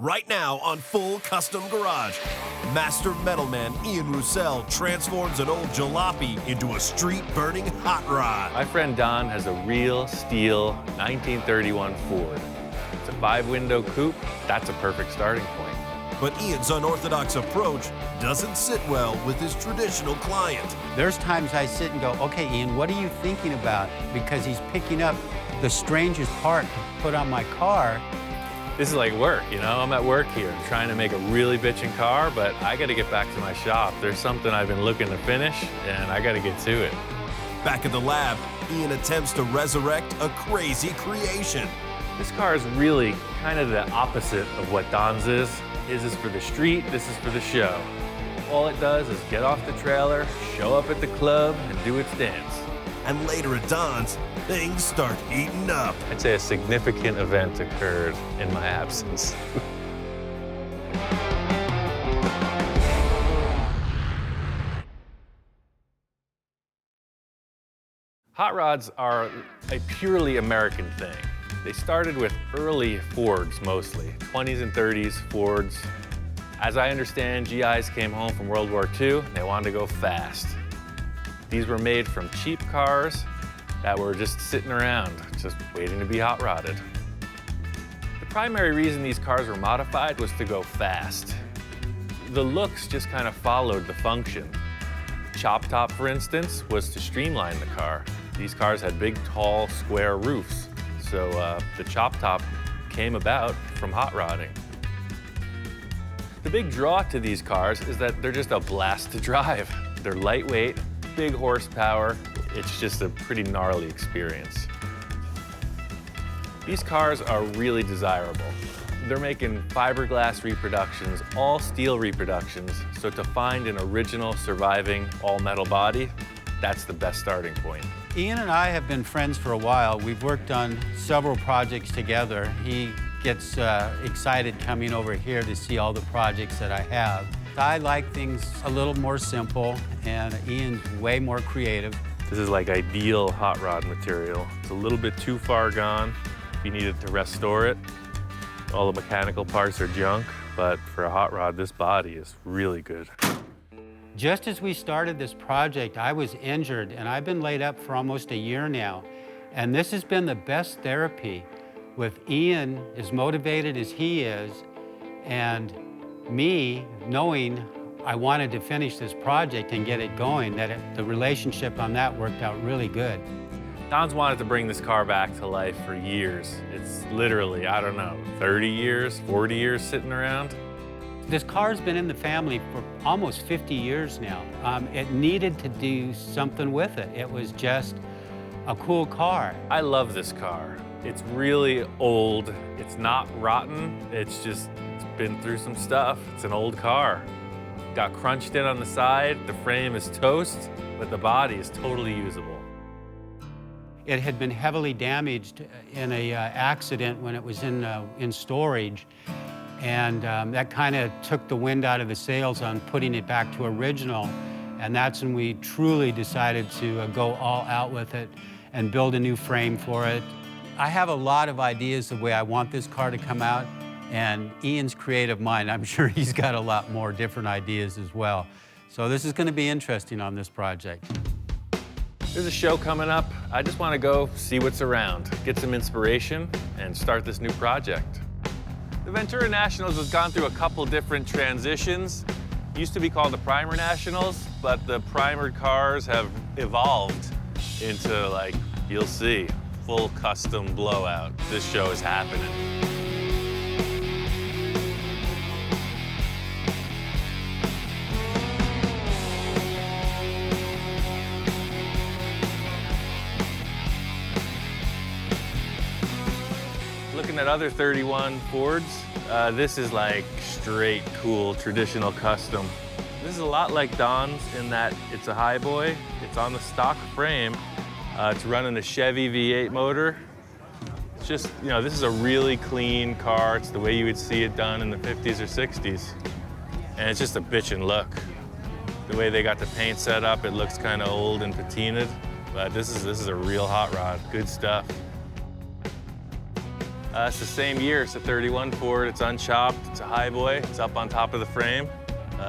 Right now on Full Custom Garage, master metalman Ian Roussel transforms an old jalopy into a street-burning hot rod. My friend Don has a real steel 1931 Ford. It's a 5-window coupe. That's a perfect starting point. But Ian's unorthodox approach doesn't sit well with his traditional client. There's times I sit and go, okay, Ian, what are you thinking about? Because he's picking up the strangest part to put on my car. This is like work, you know? I'm at work here trying to make a really bitchin' car, but I gotta get back to my shop. There's something I've been looking to finish, and I gotta get to it. Back at the lab, Ian attempts to resurrect a crazy creation. This car is really kind of the opposite of what Don's is. His is for the street, this is for the show. All it does is get off the trailer, show up at the club, and do its dance. And later at Don's, things start heating up. I'd say a significant event occurred in my absence. Hot rods are a purely American thing. They started with early Fords mostly, 20s and 30s Fords. As I understand, GIs came home from World War II, they wanted to go fast. These were made from cheap cars that were just sitting around, just waiting to be hot rodded. The primary reason these cars were modified was to go fast. The looks just kind of followed the function. Chop top, for instance, was to streamline the car. These cars had big, tall, square roofs, so the chop top came about from hot rodding. The big draw to these cars is that they're just a blast to drive. They're lightweight, big horsepower. It's just a pretty gnarly experience. These cars are really desirable. They're making fiberglass reproductions, all steel reproductions, so to find an original surviving all-metal body, that's the best starting point. Ian and I have been friends for a while. We've worked on several projects together. He gets excited coming over here to see all the projects that I have. I like things a little more simple, and Ian's way more creative. This is like ideal hot rod material. It's a little bit too far gone if you needed to restore it. All the mechanical parts are junk, but for a hot rod, this body is really good. Just as we started this project, I was injured, and I've been laid up for almost a year now. And this has been the best therapy, with Ian as motivated as he is, and me knowing I wanted to finish this project and get it going, the relationship on that worked out really good. Don's wanted to bring this car back to life for years. It's literally, I don't know, 30 years, 40 years sitting around. This car's been in the family for almost 50 years now. It needed to do something with it. It was just a cool car. I love this car. It's really old. It's not rotten. It's been through some stuff. It's an old car. Got crunched in on the side. The frame is toast, but the body is totally usable. It had been heavily damaged in an accident when it was in storage. And that kind of took the wind out of the sails on putting it back to original. And that's when we truly decided to go all out with it and build a new frame for it. I have a lot of ideas the way I want this car to come out, and Ian's creative mind, I'm sure he's got a lot more different ideas as well. So this is going to be interesting on this project. There's a show coming up. I just want to go see what's around, get some inspiration, and start this new project. The Ventura Nationals has gone through a couple different transitions. It used to be called the Primer Nationals, but the primered cars have evolved into, like, you'll see, full custom blowout. This show is happening. Looking at other 31 Fords, this is like straight cool traditional custom. This is a lot like Don's in that it's a highboy. It's on the stock frame. It's running a Chevy V8 motor. It's just, you know, this is a really clean car. It's the way you would see it done in the 50s or 60s. And it's just a bitchin' look. The way they got the paint set up, it looks kind of old and patinaed. But this is a real hot rod. Good stuff. It's the same year. It's a 31 Ford. It's unchopped. It's a highboy. It's up on top of the frame.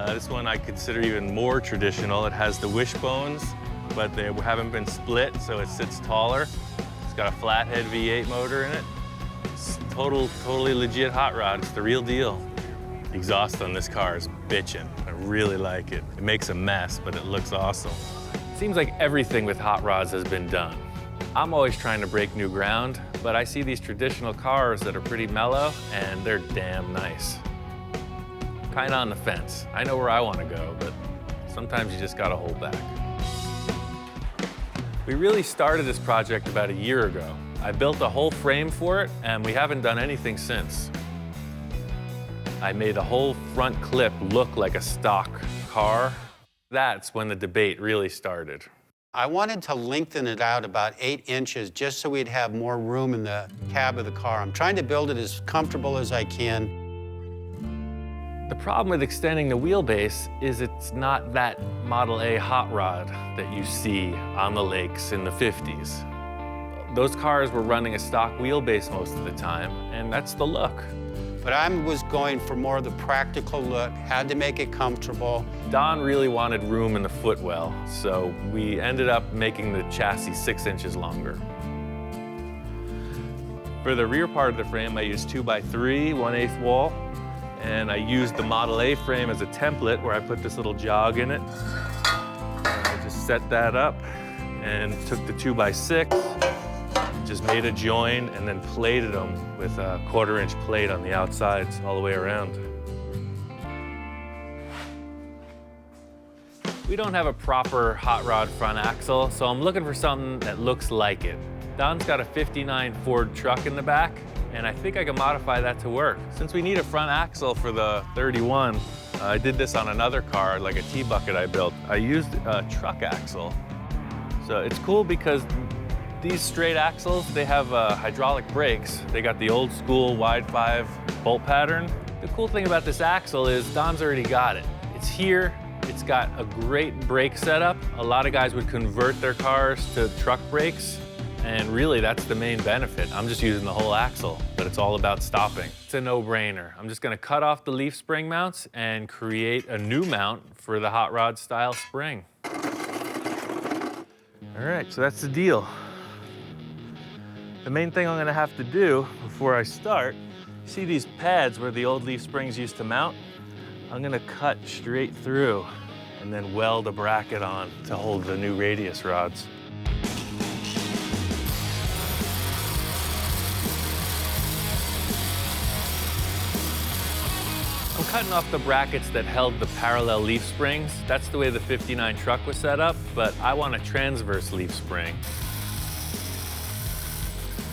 This one I consider even more traditional. It has the wishbones, but they haven't been split, so it sits taller. It's got a flathead V8 motor in it. It's totally legit hot rod. It's the real deal. The exhaust on this car is bitchin'. I really like it. It makes a mess, but it looks awesome. Seems like everything with hot rods has been done. I'm always trying to break new ground, but I see these traditional cars that are pretty mellow, and they're damn nice. Kinda on the fence. I know where I want to go, but sometimes you just gotta hold back. We really started this project about a year ago. I built a whole frame for it, and we haven't done anything since. I made the whole front clip look like a stock car. That's when the debate really started. I wanted to lengthen it out about 8 inches just so we'd have more room in the cab of the car. I'm trying to build it as comfortable as I can. The problem with extending the wheelbase is it's not that Model A hot rod that you see on the lakes in the 50s. Those cars were running a stock wheelbase most of the time, and that's the look. But I was going for more of the practical look, had to make it comfortable. Don really wanted room in the footwell, so we ended up making the chassis 6 inches longer. For the rear part of the frame, I used 2x3, 1/8 wall, and I used the Model A frame as a template where I put this little jog in it. I just set that up and took the 2x6, just made a join and then plated them with a 1/4-inch plate on the outsides all the way around. We don't have a proper hot rod front axle, so I'm looking for something that looks like it. Don's got a '59 Ford truck in the back, and I think I can modify that to work. Since we need a front axle for the 31, I did this on another car, like a T-bucket I built. I used a truck axle. So it's cool because these straight axles, they have hydraulic brakes. They got the old school wide 5 bolt pattern. The cool thing about this axle is Don's already got it. It's here, it's got a great brake setup. A lot of guys would convert their cars to truck brakes, and really that's the main benefit. I'm just using the whole axle, but it's all about stopping. It's a no-brainer. I'm just gonna cut off the leaf spring mounts and create a new mount for the hot rod style spring. All right, so that's the deal. The main thing I'm gonna have to do before I start, see these pads where the old leaf springs used to mount? I'm gonna cut straight through and then weld a bracket on to hold the new radius rods. I'm cutting off the brackets that held the parallel leaf springs. That's the way the '59 truck was set up, but I want a transverse leaf spring.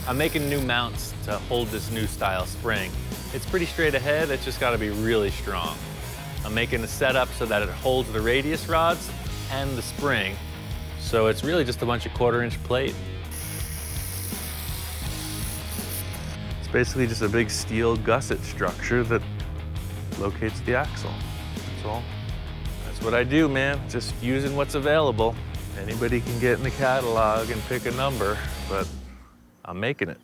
I'm making new mounts to hold this new style spring. It's pretty straight ahead, it's just gotta be really strong. I'm making the setup so that it holds the radius rods and the spring. So it's really just a bunch of 1/4-inch plate. It's basically just a big steel gusset structure that locates the axle. That's all. That's what I do, man. Just using what's available. Anybody can get in the catalog and pick a number, but I'm making it.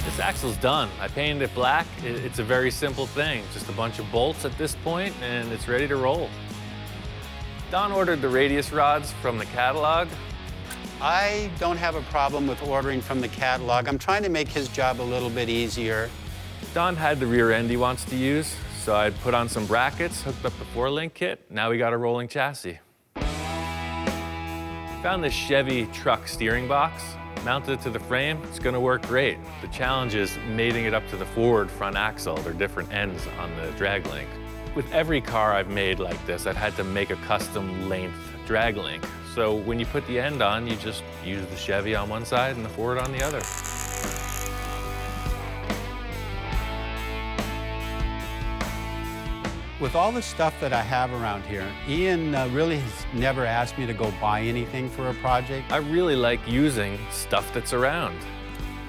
This axle's done. I painted it black. It's a very simple thing. Just a bunch of bolts at this point, and it's ready to roll. Don ordered the radius rods from the catalog. I don't have a problem with ordering from the catalog. I'm trying to make his job a little bit easier. Don had the rear end he wants to use, so I put on some brackets, hooked up the 4-link kit. Now we got a rolling chassis. Found this Chevy truck steering box, mounted it to the frame. It's gonna work great. The challenge is mating it up to the forward front axle. They're different ends on the drag link. With every car I've made like this, I've had to make a custom length drag link. So when you put the end on, you just use the Chevy on one side and the Ford on the other. With all the stuff that I have around here, Ian really has never asked me to go buy anything for a project. I really like using stuff that's around.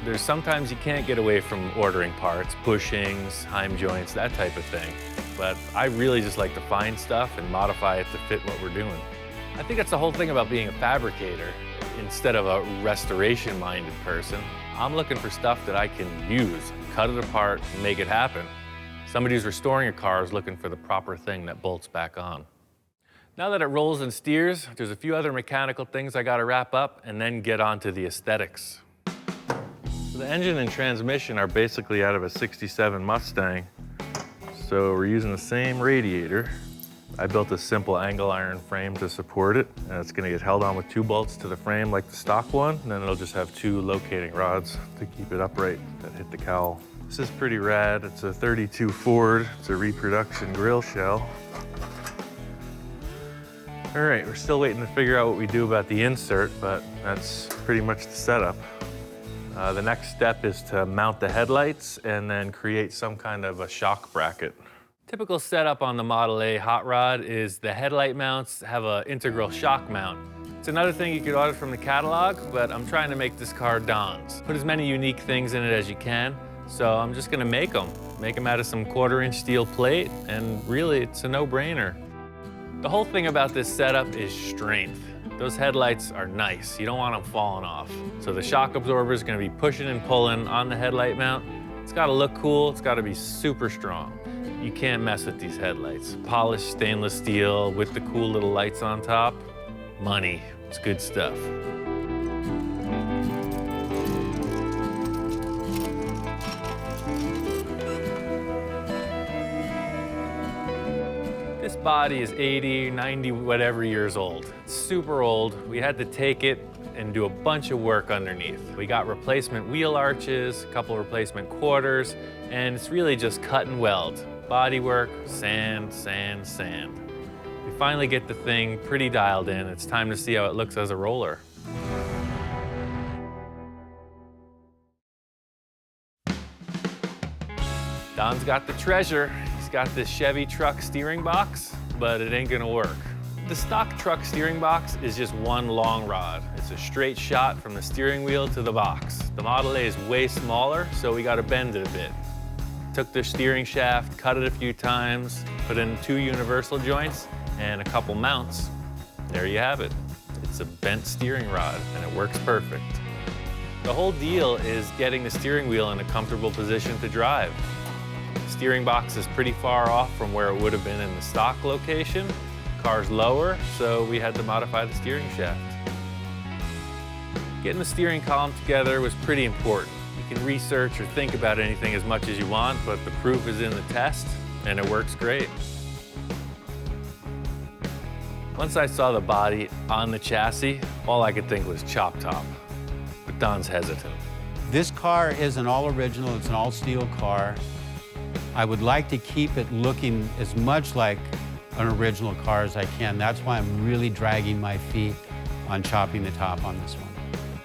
There's sometimes you can't get away from ordering parts, bushings, heim joints, that type of thing. But I really just like to find stuff and modify it to fit what we're doing. I think that's the whole thing about being a fabricator. Instead of a restoration-minded person, I'm looking for stuff that I can use, cut it apart, and make it happen. Somebody who's restoring a car is looking for the proper thing that bolts back on. Now that it rolls and steers, there's a few other mechanical things I gotta wrap up and then get on to the aesthetics. So the engine and transmission are basically out of a '67 Mustang. So we're using the same radiator. I built a simple angle iron frame to support it, and it's gonna get held on with 2 bolts to the frame like the stock one, and then it'll just have 2 locating rods to keep it upright that hit the cowl. This is pretty rad. It's a 32 Ford. It's a reproduction grill shell. All right, we're still waiting to figure out what we do about the insert, but that's pretty much the setup. The next step is to mount the headlights and then create some kind of a shock bracket. Typical setup on the Model A hot rod is the headlight mounts have an integral shock mount. It's another thing you could order from the catalog, but I'm trying to make this car Don's. Put as many unique things in it as you can, so I'm just gonna make them. Make them out of some 1/4-inch steel plate, and really, it's a no-brainer. The whole thing about this setup is strength. Those headlights are nice. You don't want them falling off. So the shock absorber is gonna be pushing and pulling on the headlight mount. It's gotta look cool, it's gotta be super strong. You can't mess with these headlights. Polished stainless steel with the cool little lights on top. Money, it's good stuff. This body is 80, 90, whatever years old. It's super old. We had to take it and do a bunch of work underneath. We got replacement wheel arches, a couple replacement quarters, and it's really just cut and weld. Body work, sand, sand, sand. We finally get the thing pretty dialed in. It's time to see how it looks as a roller. Don's got the treasure. He's got this Chevy truck steering box, but it ain't gonna work. The stock truck steering box is just one long rod. It's a straight shot from the steering wheel to the box. The Model A is way smaller, so we gotta bend it a bit. Took the steering shaft, cut it a few times, put in 2 universal joints and a couple mounts. There you have it. It's a bent steering rod, and it works perfect. The whole deal is getting the steering wheel in a comfortable position to drive. The steering box is pretty far off from where it would have been in the stock location. Car's lower, so we had to modify the steering shaft. Getting the steering column together was pretty important. You can research or think about anything as much as you want, but the proof is in the test, and it works great. Once I saw the body on the chassis, all I could think was chop top, but Don's hesitant. This car is an all original, it's an all steel car. I would like to keep it looking as much like an original car as I can. That's why I'm really dragging my feet on chopping the top on this one.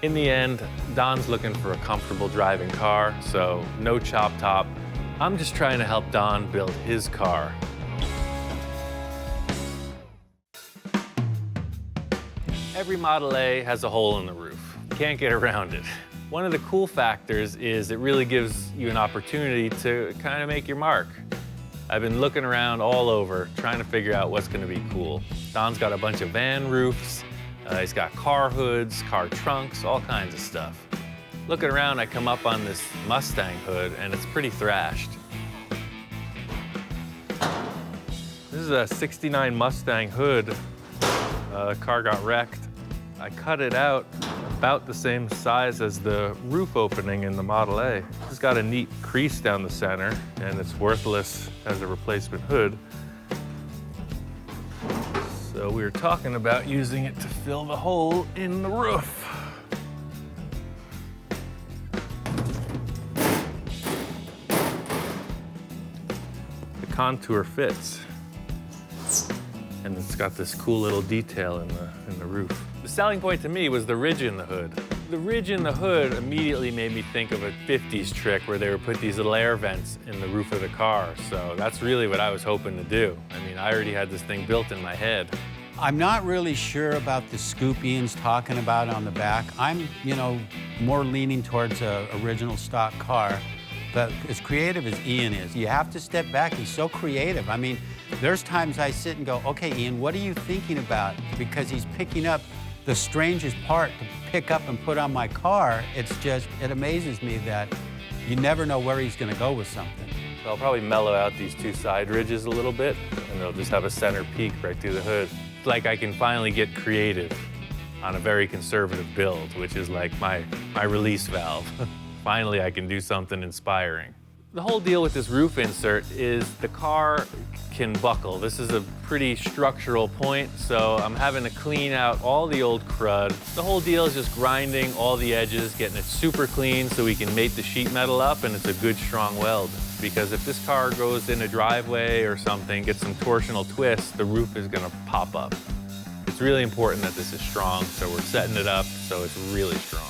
In the end, Don's looking for a comfortable driving car, so no chop top. I'm just trying to help Don build his car. Every Model A has a hole in the roof. You can't get around it. One of the cool factors is it really gives you an opportunity to kind of make your mark. I've been looking around all over, trying to figure out what's gonna be cool. Don's got a bunch of van roofs, he's got car hoods, car trunks, all kinds of stuff. Looking around, I come up on this Mustang hood, and it's pretty thrashed. This is a '69 Mustang hood. The car got wrecked. I cut it out about the same size as the roof opening in the Model A. It's got a neat crease down the center, and it's worthless as a replacement hood. So we were talking about using it to fill the hole in the roof. The contour fits, and it's got this cool little detail in the roof. The selling point to me was the ridge in the hood. The ridge in the hood immediately made me think of a 50s trick where they would put these little air vents in the roof of the car. So that's really what I was hoping to do. I mean, I already had this thing built in my head. I'm not really sure about the scoop Ian's talking about on the back. I'm, more leaning towards a original stock car. But as creative as Ian is, you have to step back. He's so creative. I mean, there's times I sit and go, okay, Ian, what are you thinking about? Because he's picking up the strangest part to pick up and put on my car. It amazes me that you never know where he's gonna go with something. I'll probably mellow out these two side ridges a little bit, and they'll just have a center peak right through the hood. It's like I can finally get creative on a very conservative build, which is like my release valve. Finally, I can do something inspiring. The whole deal with this roof insert is the car can buckle. This is a pretty structural point, so I'm having to clean out all the old crud. The whole deal is just grinding all the edges, getting it super clean so we can mate the sheet metal up, and it's a good, strong weld. Because if this car goes in a driveway or something, gets some torsional twist, the roof is gonna pop up. It's really important that this is strong, so we're setting it up so it's really strong.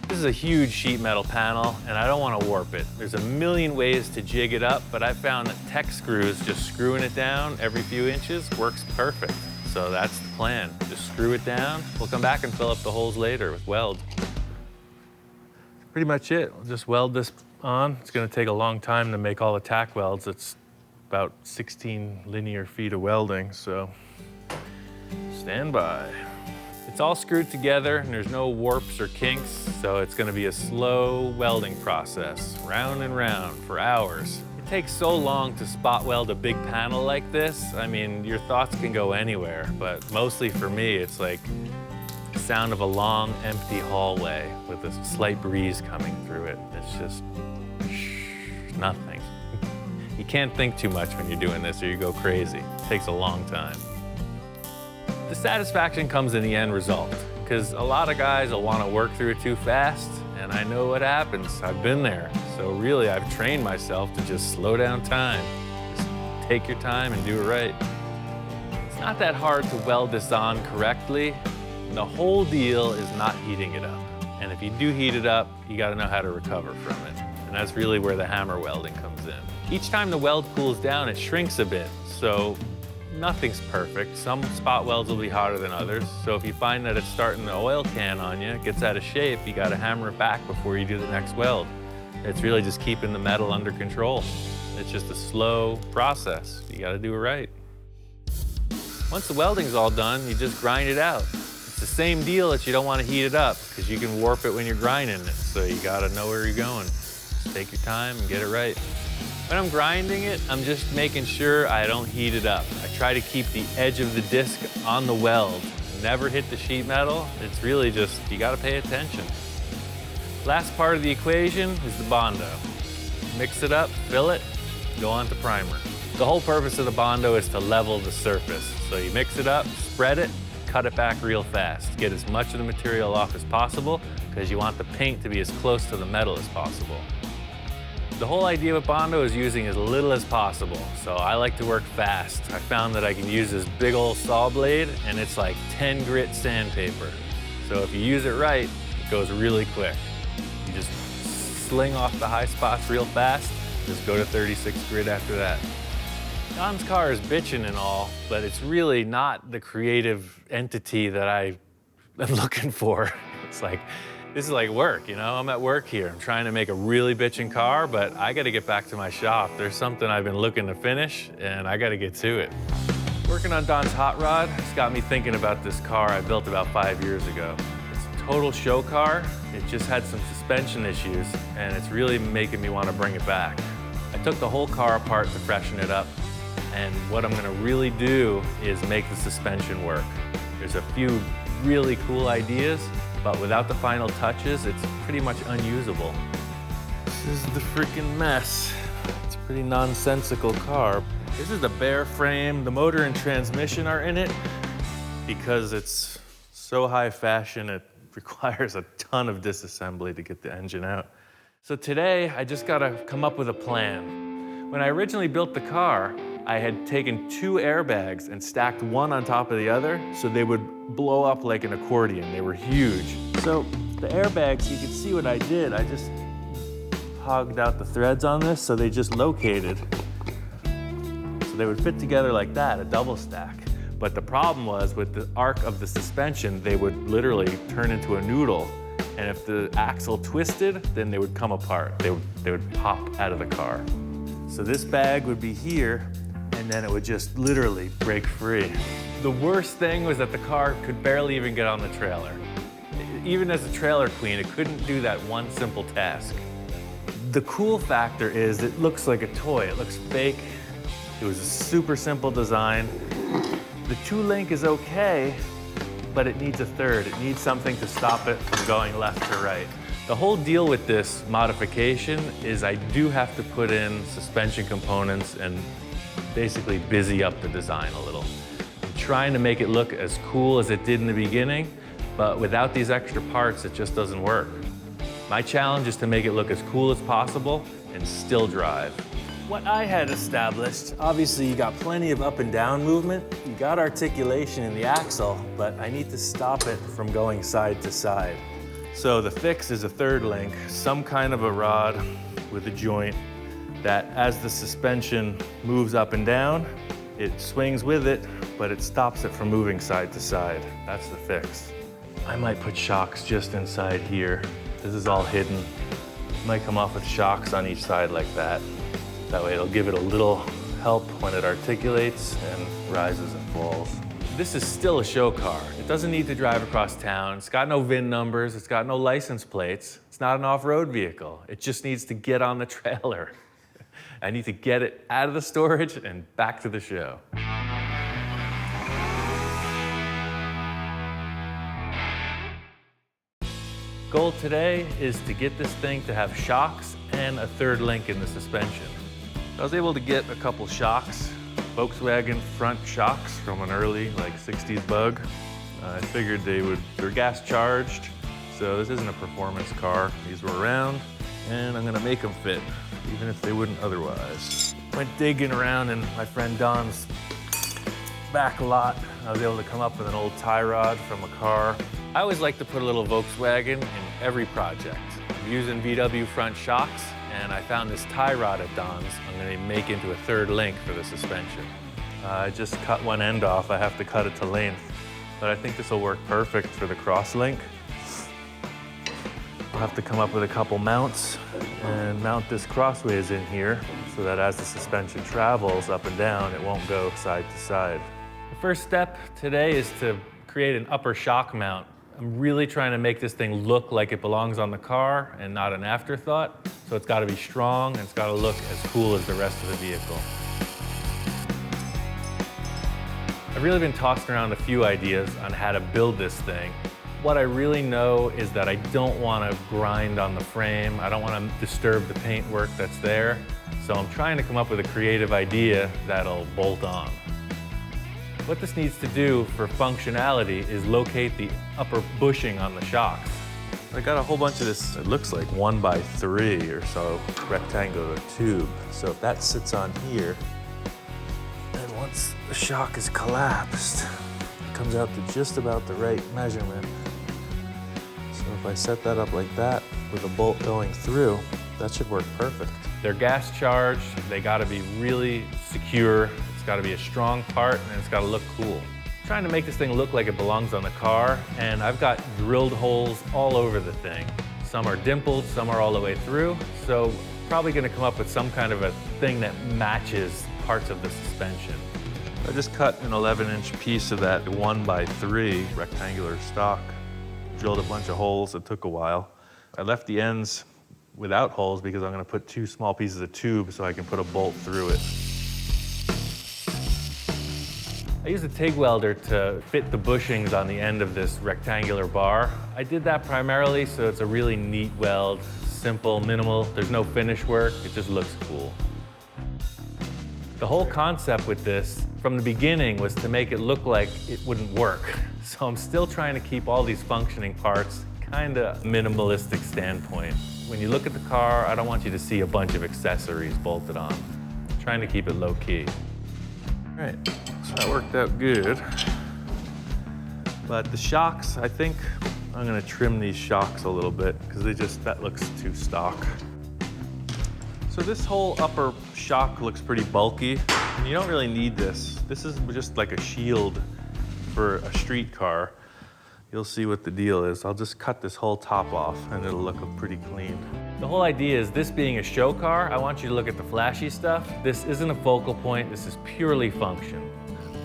This is a huge sheet metal panel, and I don't want to warp it. There's a million ways to jig it up, but I found that tech screws, just screwing it down every few inches, works perfect. So that's the plan. Just screw it down. We'll come back and fill up the holes later with weld. Pretty much it. We'll just weld this on. It's going to take a long time to make all the tack welds. It's about 16 linear feet of welding, so stand by. It's all screwed together and there's no warps or kinks, so it's gonna be a slow welding process, round and round for hours. It takes so long to spot weld a big panel like this. I mean, your thoughts can go anywhere, but mostly for me, it's like the sound of a long, empty hallway with a slight breeze coming through it. It's just nothing. You can't think too much when you're doing this or you go crazy. It takes a long time. The satisfaction comes in the end result, because a lot of guys will want to work through it too fast, and I know what happens. I've been there. So really, I've trained myself to just slow down time. Just take your time and do it right. It's not that hard to weld this on correctly. The whole deal is not heating it up. And if you do heat it up, you got to know how to recover from it. And that's really where the hammer welding comes in. Each time the weld cools down, it shrinks a bit. So nothing's perfect. Some spot welds will be hotter than others. So if you find that it's starting to oil can on you, it gets out of shape, you gotta hammer it back before you do the next weld. It's really just keeping the metal under control. It's just a slow process. You gotta do it right. Once the welding's all done, you just grind it out. It's the same deal that you don't wanna heat it up, because you can warp it when you're grinding it. So you gotta know where you're going. Just take your time and get it right. When I'm grinding it, I'm just making sure I don't heat it up. I try to keep the edge of the disc on the weld. Never hit the sheet metal. It's really just, you gotta pay attention. Last part of the equation is the Bondo. Mix it up, fill it, go on to primer. The whole purpose of the Bondo is to level the surface. So you mix it up, spread it, cut it back real fast. Get as much of the material off as possible, because you want the paint to be as close to the metal as possible. The whole idea with Bondo is using as little as possible, so I like to work fast. I found that I can use this big old saw blade, and it's like 10 grit sandpaper. So if you use it right, it goes really quick. You just sling off the high spots real fast, just go to 36 grit after that. Don's car is bitchin' and all, but it's really not the creative entity that I'm looking for. It's like, this is like work, you know? I'm at work here. I'm trying to make a really bitchin' car, but I gotta get back to my shop. There's something I've been looking to finish, and I gotta get to it. Working on Don's hot rod has got me thinking about this car I built about 5 years ago. It's a total show car. It just had some suspension issues, and it's really making me want to bring it back. I took the whole car apart to freshen it up, and what I'm gonna really do is make the suspension work. There's a few really cool ideas, but without the final touches, it's pretty much unusable. This is the freaking mess. It's a pretty nonsensical car. This is the bare frame. The motor and transmission are in it because it's so high fashion, it requires a ton of disassembly to get the engine out. So today, I just gotta come up with a plan. When I originally built the car, I had taken 2 airbags and stacked one on top of the other so they would blow up like an accordion. They were huge. So the airbags, you can see what I did. I just hogged out the threads on this so they just located. So they would fit together like that, a double stack. But the problem was with the arc of the suspension, they would literally turn into a noodle. And if the axle twisted, then they would come apart. They would pop out of the car. So this bag would be here, and then it would just literally break free. The worst thing was that the car could barely even get on the trailer. Even as a trailer queen, it couldn't do that one simple task. The cool factor is it looks like a toy. It looks fake. It was a super simple design. The 2-link is okay, but it needs a third. It needs something to stop it from going left to right. The whole deal with this modification is I do have to put in suspension components and basically busy up the design a little. I'm trying to make it look as cool as it did in the beginning, but without these extra parts, it just doesn't work. My challenge is to make it look as cool as possible and still drive. What I had established, obviously you got plenty of up and down movement, you got articulation in the axle, but I need to stop it from going side to side. So the fix is a 3rd link, some kind of a rod with a joint that as the suspension moves up and down, it swings with it, but it stops it from moving side to side. That's the fix. I might put shocks just inside here. This is all hidden. Might come off with shocks on each side like that. That way it'll give it a little help when it articulates and rises and falls. This is still a show car. It doesn't need to drive across town. It's got no VIN numbers. It's got no license plates. It's not an off-road vehicle. It just needs to get on the trailer. I need to get it out of the storage and back to the show. Goal today is to get this thing to have shocks and a 3rd link in the suspension. I was able to get a couple shocks, Volkswagen front shocks from an early, 60s Bug. I figured they're gas charged, so this isn't a performance car. These were around, and I'm gonna make them fit, even if they wouldn't otherwise. Went digging around in my friend Don's back lot. I was able to come up with an old tie rod from a car. I always like to put a little Volkswagen in every project. I'm using VW front shocks, and I found this tie rod at Don's. I'm gonna make into a 3rd link for the suspension. I just cut one end off. I have to cut it to length, but I think this will work perfect for the cross link. I'll have to come up with a couple mounts and mount this crossways in here so that as the suspension travels up and down, it won't go side to side. The first step today is to create an upper shock mount. I'm really trying to make this thing look like it belongs on the car and not an afterthought. So it's got to be strong and it's got to look as cool as the rest of the vehicle. I've really been tossing around a few ideas on how to build this thing. What I really know is that I don't want to grind on the frame. I don't want to disturb the paintwork that's there. So I'm trying to come up with a creative idea that'll bolt on. What this needs to do for functionality is locate the upper bushing on the shocks. I got a whole bunch of this, it looks like 1x3 or so rectangular tube. So if that sits on here, then once the shock is collapsed, it comes out to just about the right measurement. So if I set that up like that with a bolt going through, that should work perfect. They're gas charged, they gotta be really secure. It's got to be a strong part and it's got to look cool. I'm trying to make this thing look like it belongs on the car, and I've got drilled holes all over the thing. Some are dimpled, some are all the way through, so probably going to come up with some kind of a thing that matches parts of the suspension. I just cut an 11-inch piece of that 1x3 rectangular stock, drilled a bunch of holes. It took a while. I left the ends without holes because I'm going to put 2 small pieces of tube so I can put a bolt through it. I used a TIG welder to fit the bushings on the end of this rectangular bar. I did that primarily so it's a really neat weld, simple, minimal. There's no finish work, it just looks cool. The whole concept with this from the beginning was to make it look like it wouldn't work. So I'm still trying to keep all these functioning parts kind of minimalistic standpoint. When you look at the car, I don't want you to see a bunch of accessories bolted on. I'm trying to keep it low key. All right. So that worked out good. But the shocks, I think I'm gonna trim these shocks a little bit because that looks too stock. So this whole upper shock looks pretty bulky, and you don't really need this. This is just like a shield for a street car. You'll see what the deal is. I'll just cut this whole top off and it'll look pretty clean. The whole idea is this being a show car, I want you to look at the flashy stuff. This isn't a focal point, this is purely function.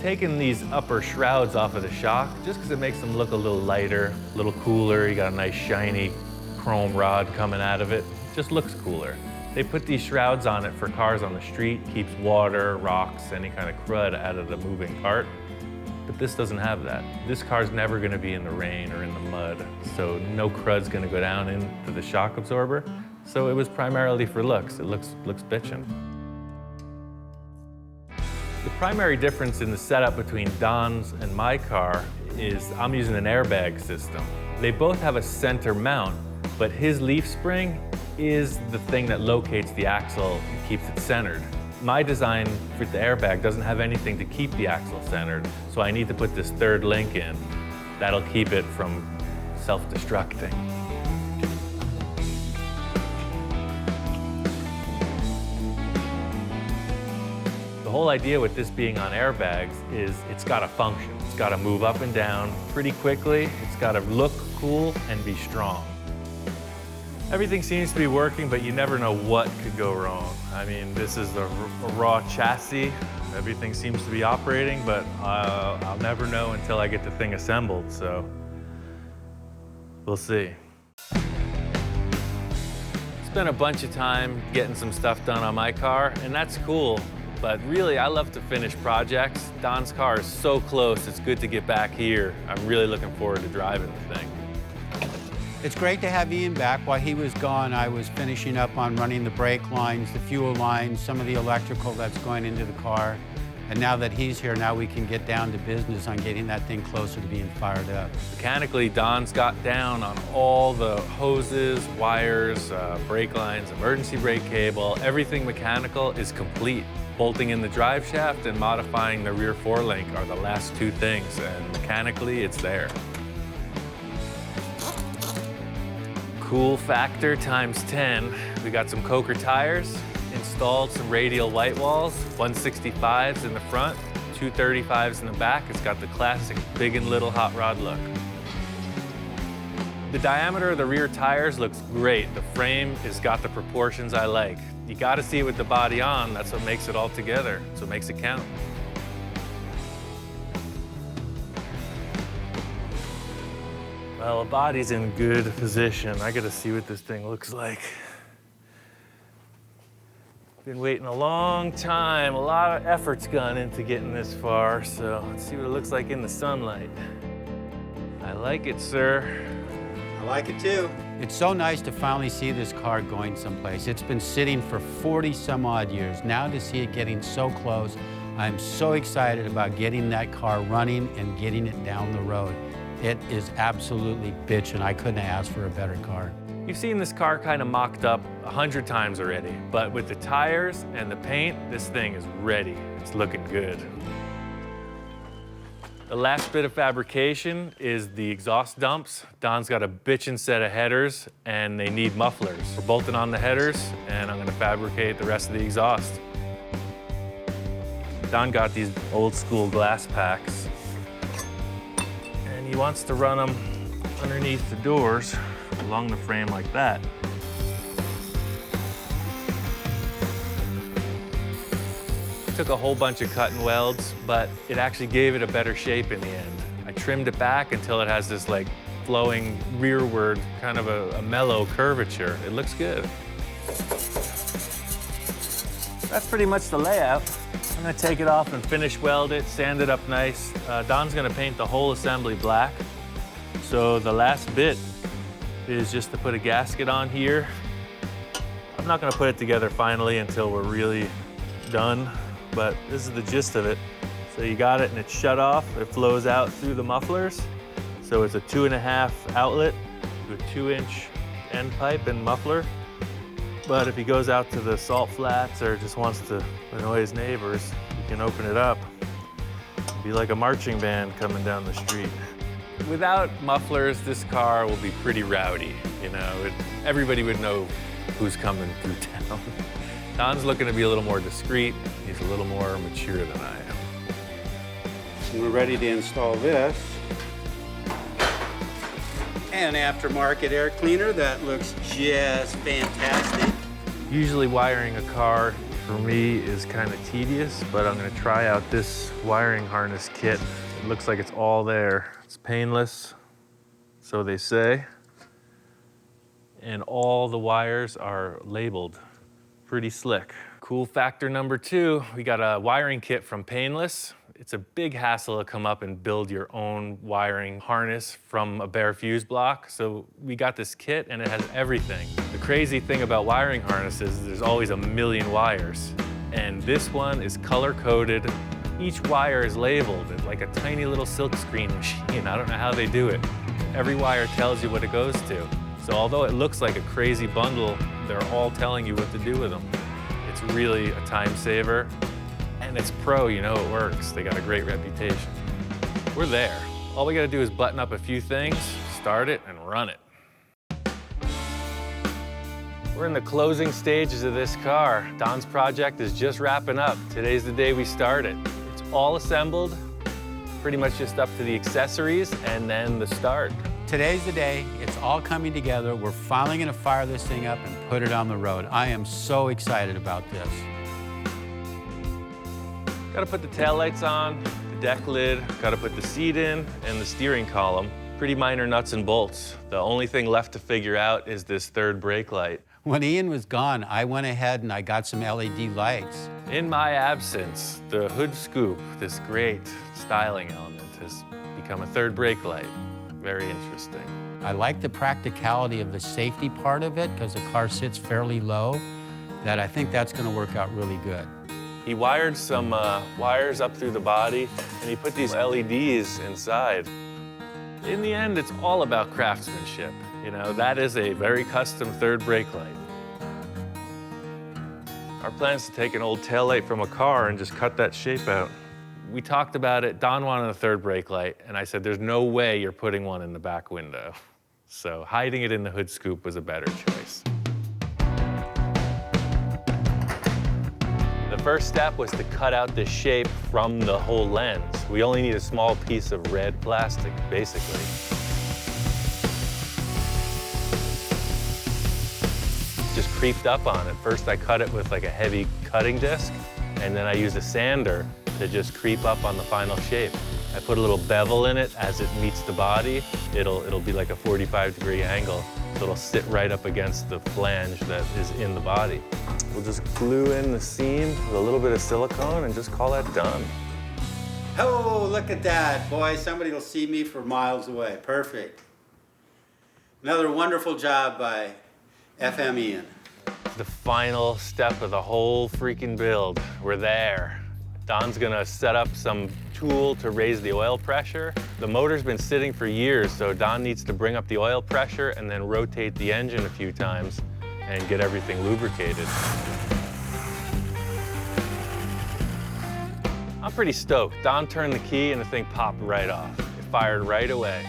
Taking these upper shrouds off of the shock, just because it makes them look a little lighter, a little cooler. You got a nice shiny chrome rod coming out of it. Just looks cooler. They put these shrouds on it for cars on the street, keeps water, rocks, any kind of crud out of the moving part. But this doesn't have that. This car's never gonna be in the rain or in the mud, so no crud's gonna go down into the shock absorber. So it was primarily for looks. It looks bitchin'. The primary difference in the setup between Don's and my car is I'm using an airbag system. They both have a center mount, but his leaf spring is the thing that locates the axle and keeps it centered. My design for the airbag doesn't have anything to keep the axle centered, so I need to put this third link in. That'll keep it from self-destructing. The whole idea with this being on airbags is it's got to function. It's got to move up and down pretty quickly. It's got to look cool and be strong. Everything seems to be working, but you never know what could go wrong. I mean, this is a raw chassis. Everything seems to be operating, but I'll never know until I get the thing assembled, so we'll see. Spent a bunch of time getting some stuff done on my car, and that's cool. But really, I love to finish projects. Don's car is so close, it's good to get back here. I'm really looking forward to driving the thing. It's great to have Ian back. While he was gone, I was finishing up on running the brake lines, the fuel lines, some of the electrical that's going into the car. And now that he's here, now we can get down to business on getting that thing closer to being fired up. Mechanically, Don's got down on all the hoses, wires, brake lines, emergency brake cable. Everything mechanical is complete. Bolting in the drive shaft and modifying the rear forelink are the last two things, and mechanically, it's there. Cool factor times 10. We got some Coker tires, installed some radial white walls, 165s in the front, 235s in the back. It's got the classic big and little hot rod look. The diameter of the rear tires looks great. The frame has got the proportions I like. You gotta see it with the body on. That's what makes it all together. That's what makes it count. Well, the body's in good position. I gotta see what this thing looks like. Been waiting a long time. A lot of effort's gone into getting this far, so let's see what it looks like in the sunlight. I like it, sir. I like it too. It's so nice to finally see this car going someplace. It's been sitting for 40 some odd years. Now to see it getting so close, I'm so excited about getting that car running and getting it down the road. It is absolutely bitchin'. I couldn't have asked for a better car. You've seen this car kind of mocked up 100 times already, but with the tires and the paint, this thing is ready. It's looking good. The last bit of fabrication is the exhaust dumps. Don's got a bitchin' set of headers, and they need mufflers. We're bolting on the headers, and I'm gonna fabricate the rest of the exhaust. Don got these old school glass packs, and he wants to run them underneath the doors along the frame like that. Took a whole bunch of cut and welds, but it actually gave it a better shape in the end. I trimmed it back until it has this like flowing rearward, kind of a mellow curvature. It looks good. That's pretty much the layout. I'm gonna take it off and finish weld it, sand it up nice. Don's gonna paint the whole assembly black. So the last bit is just to put a gasket on here. I'm not gonna put it together finally until we're really done, but this is the gist of it. So you got it and it's shut off. It flows out through the mufflers. So it's a 2.5 outlet to a 2-inch end pipe and muffler. But if he goes out to the salt flats or just wants to annoy his neighbors, he can open it up. It'd be like a marching band coming down the street. Without mufflers, this car will be pretty rowdy. You know, everybody would know who's coming through town. Don's looking to be a little more discreet. He's a little more mature than I am. And we're ready to install this. An aftermarket air cleaner that looks just fantastic. Usually wiring a car for me is kind of tedious, but I'm gonna try out this wiring harness kit. It looks like it's all there. It's painless, so they say. And all the wires are labeled. Pretty slick. Cool factor number 2, we got a wiring kit from Painless. It's a big hassle to come up and build your own wiring harness from a bare fuse block. So we got this kit and it has everything. The crazy thing about wiring harnesses is there's always a million wires. And this one is color coded. Each wire is labeled. It's like a tiny little silk screen machine. I don't know how they do it. Every wire tells you what it goes to. So although it looks like a crazy bundle, they're all telling you what to do with them. It's really a time saver. And it's pro, you know it works. They got a great reputation. We're there. All we gotta do is button up a few things, start it, and run it. We're in the closing stages of this car. Don's project is just wrapping up. Today's the day we start it. It's all assembled, pretty much just up to the accessories and then the start. Today's the day. It's all coming together. We're finally going to fire this thing up and put it on the road. I am so excited about this. Gotta put the taillights on, the deck lid, gotta put the seat in, and the steering column. Pretty minor nuts and bolts. The only thing left to figure out is this third brake light. When Ian was gone, I went ahead and I got some LED lights. In my absence, the hood scoop, this great styling element, has become a third brake light. Very interesting. I like the practicality of the safety part of it because the car sits fairly low, that I think that's going to work out really good. He wired some wires up through the body, and he put these LEDs inside. In the end, it's all about craftsmanship. You know, that is a very custom third brake light. Our plan is to take an old taillight from a car and just cut that shape out. We talked about it. Don wanted a third brake light, and I said, there's no way you're putting one in the back window. So hiding it in the hood scoop was a better choice. The first step was to cut out the shape from the whole lens. We only need a small piece of red plastic, basically. Just creeped up on it. First I cut it with like a heavy cutting disc, and then I used a sander to just creep up on the final shape. I put a little bevel in it as it meets the body. It'll be like a 45-degree angle, so it'll sit right up against the flange that is in the body. We'll just glue in the seam with a little bit of silicone and just call that done. Oh, look at that. Boy, somebody will see me from miles away. Perfect. Another wonderful job by FM Ian. The final step of the whole freaking build. We're there. Don's gonna set up some tool to raise the oil pressure. The motor's been sitting for years, so Don needs to bring up the oil pressure and then rotate the engine a few times and get everything lubricated. I'm pretty stoked. Don turned the key and the thing popped right off. It fired right away.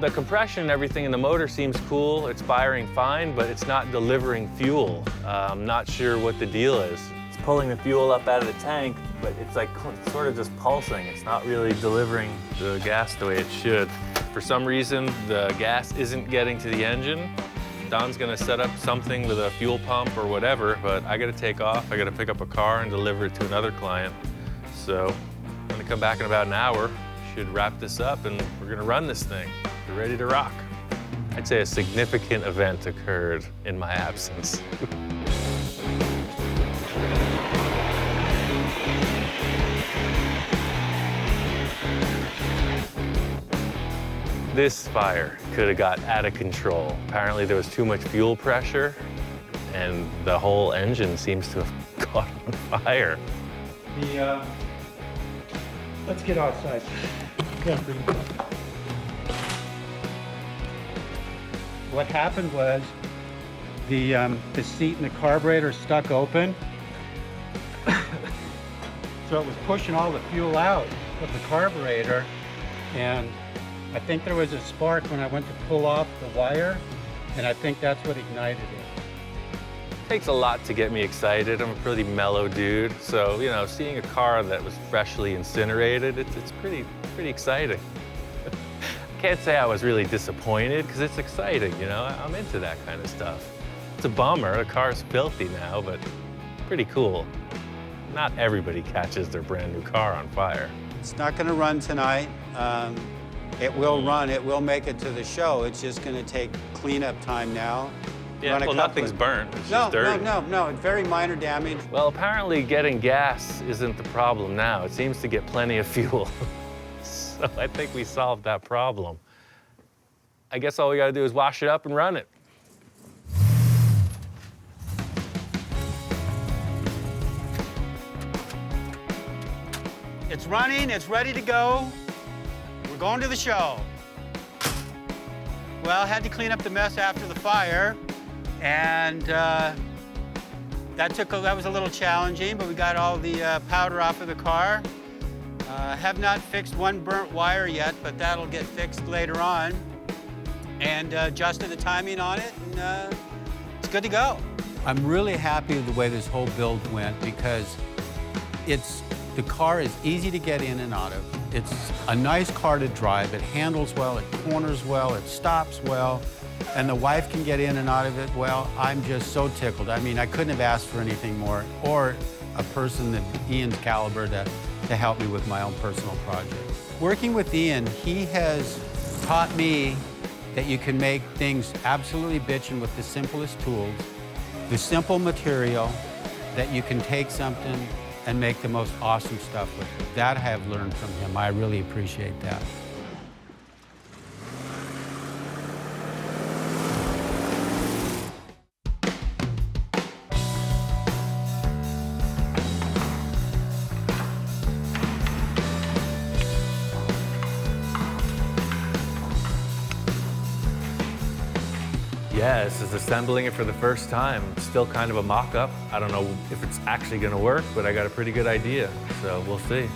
The compression and everything in the motor seems cool. It's firing fine, but it's not delivering fuel. I'm not sure what the deal is. It's pulling the fuel up out of the tank, but it's like sort of just pulsing. It's not really delivering the gas the way it should. For some reason, the gas isn't getting to the engine. Don's gonna set up something with a fuel pump or whatever, but I gotta take off. I gotta pick up a car and deliver it to another client. So I'm gonna come back in about an hour. Should wrap this up and we're gonna run this thing. We're ready to rock. I'd say a significant event occurred in my absence. This fire could have got out of control. Apparently there was too much fuel pressure and the whole engine seems to have caught on fire. Let's get outside. What happened was the seat and the carburetor stuck open. So it was pushing all the fuel out of the carburetor, and I think there was a spark when I went to pull off the wire, And I think that's what ignited it. It takes a lot to get me excited. I'm a pretty mellow dude. So, you know, seeing a car that was freshly incinerated, it's pretty exciting. I can't say I was really disappointed because it's exciting, you know? I'm into that kind of stuff. It's a bummer, the car's filthy now, but pretty cool. Not everybody catches their brand new car on fire. It's not going to run tonight. It will run, it will make it to the show. It's just going to take cleanup time now. Yeah, well, nothing's burnt, it's just dirty. No, it's very minor damage. Well, apparently getting gas isn't the problem now. It seems to get plenty of fuel. So I think we solved that problem. I guess all we gotta do is wash it up and run it. It's running, it's ready to go. We're going to the show. Well, I had to clean up the mess after the fire, and that was a little challenging, but we got all the powder off of the car. Have not fixed one burnt wire yet, but that'll get fixed later on. And adjusted the timing on it, and it's good to go. I'm really happy with the way this whole build went because the car is easy to get in and out of. It's a nice car to drive. It handles well, it corners well, it stops well, and the wife can get in and out of it well. I'm just so tickled. I mean, I couldn't have asked for anything more, or a person that Ian's caliber to help me with my own personal project. Working with Ian, he has taught me that you can make things absolutely bitchin' with the simplest tools, the simple material, that you can take something and make the most awesome stuff with it. That I have learned from him. I really appreciate that. Yeah, this is assembling it for the first time. It's still kind of a mock-up. I don't know if it's actually gonna work, but I got a pretty good idea, so we'll see.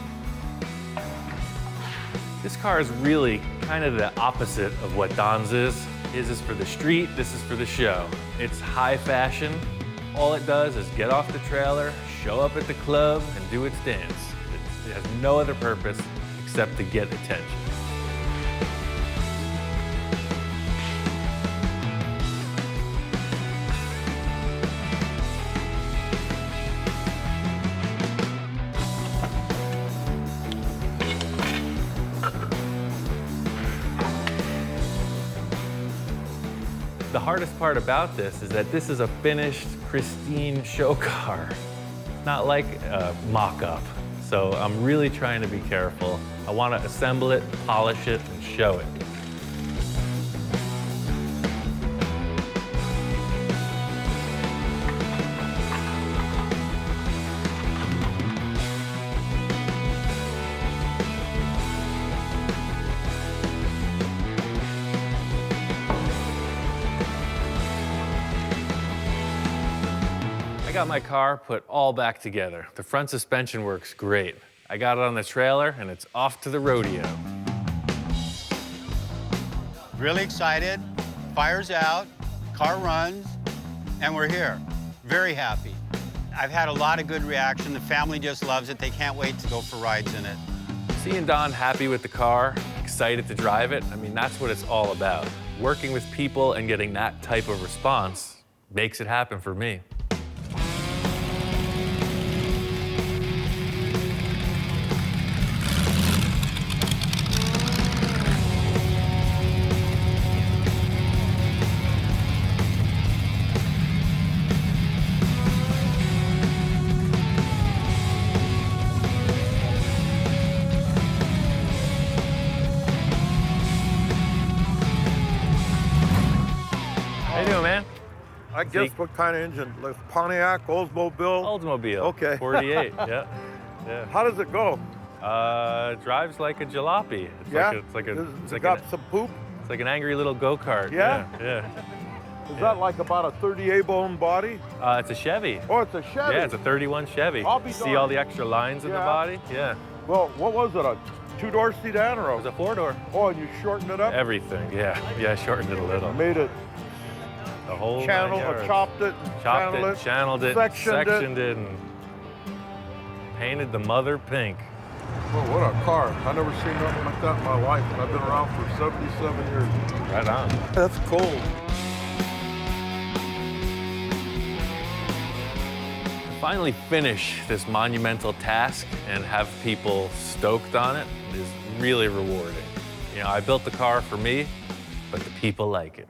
This car is really kind of the opposite of what Don's is. His is for the street, this is for the show. It's high fashion. All it does is get off the trailer, show up at the club, and do its dance. It has no other purpose except to get attention. The hardest part about this is that this is a finished, pristine show car. It's not like a mock-up. So I'm really trying to be careful. I want to assemble it, polish it, and show it. I got my car put all back together. The front suspension works great. I got it on the trailer and it's off to the rodeo. Really excited, fire's out, car runs, and we're here. Very happy. I've had a lot of good reaction. The family just loves it. They can't wait to go for rides in it. Seeing Don happy with the car, excited to drive it, I mean, that's what it's all about. Working with people and getting that type of response makes it happen for me. How you doing, man? I guess what kind of engine? Like Pontiac, Oldsmobile? Oldsmobile. Okay. 48, yeah. Yeah. How does it go? It drives like a jalopy. It's Yeah? like a, It's got some poop? it's like an angry little go-kart. Yeah? Yeah. Is that like about a 38 bone body? It's a Chevy. Oh, it's a Chevy? Yeah, it's a 31 Chevy. I'll be See darned. all the extra lines in the Yeah. body? Yeah. Well, what was it, a two-door sedan or It was a four-door. Oh, and you shortened it up? Everything, yeah. Yeah, I shortened it a little. Made it The whole channel, 9 yards. chopped it, Channeled it, sectioned it, and painted the mother pink. Well, what a car. I never seen nothing like that in my life. I've been around for 77 years. Right on. That's cool. To finally finish this monumental task and have people stoked on it is really rewarding. You know, I built the car for me, but the people like it.